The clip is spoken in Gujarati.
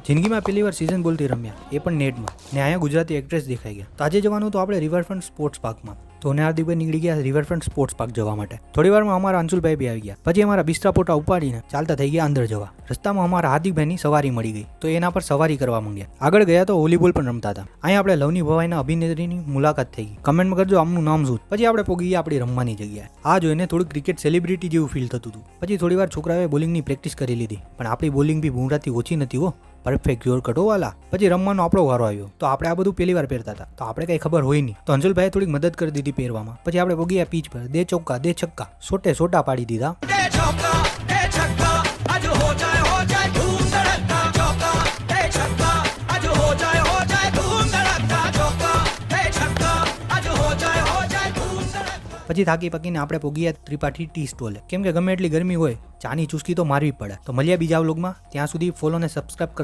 જિંદગીમાં પહેલી વાર સીઝન બોલતી રમ્યા, એ પણ નેટમાં, ને અહીંયા ગુજરાતી એક્ટ્રેસ દેખાઈ ગયા. તો આજે જવાનું તો આપણે રિવરફ્રન્ટ સ્પોર્ટ્સ પાર્કમાં. તો ને હાર્દિકભાઈ નીકળી ગયા રિવરફ્રન્ટ સ્પોર્ટ્સ પાર્ક જવા માટે. થોડી વારમાં અમારા અંશુલભાઈ બી આવી ગયા. પછી અમારા બિસ્તરા પોટા ઉપાડીને ચાલતા થઈ ગયા અંદર જવા. રસ્તામાં અમારા હાર્દિકભાઈની સવારી મળી ગઈ, તો એના પર સવારી કરવા માંગ્યા. આગળ ગયા તો વોલીબોલ પણ રમતા હતા. અહીંયા આપણે લવની ભવાઈના અભિનેત્રીની મુલાકાત થઈ ગઈ. કમેન્ટમાં કરજો આમનું નામ શું. પછી આપણે પોગી ગયા આપણી રમવાની જગ્યાએ. આ જોઈને થોડું ક્રિકેટ સેલિબ્રિટી જેવું ફીલ થતું હતું. પછી થોડી વાર છોકરાઓએ બોલિંગની પ્રેક્ટિસ કરી લીધી, પણ આપણી બોલિંગ બી બુમરાથી ઓછી નથી હો. પરફેક્ટ યોર કટોવાલા. પછી રમવાનો આપણો વારો આવ્યો. તો આપણે આ બધું પહેલી વાર પહેરતા હતા, તો આપણે કઈ ખબર હોય નહીં. તો અંશુલભાઈએ થોડીક મદદ કરી દીધી પહેરવામાં. પછી આપણે પોગીયા પીચ પર. દે ચોક્કા દે છક્કા, સોટા પાડી દીધા. પછી થાકી પકીને આપણે પોગીયા ત્રિપાઠી ટી સ્ટોલે. કેમ કે ગમે એટલી ગરમી હોય, ચાની ચુસ્કી તો મારવી પડે. તો મળ્યા બીજા વ્લોગમાં. ત્યાં સુધી ફોલો ને સબસ્ક્રાઇબ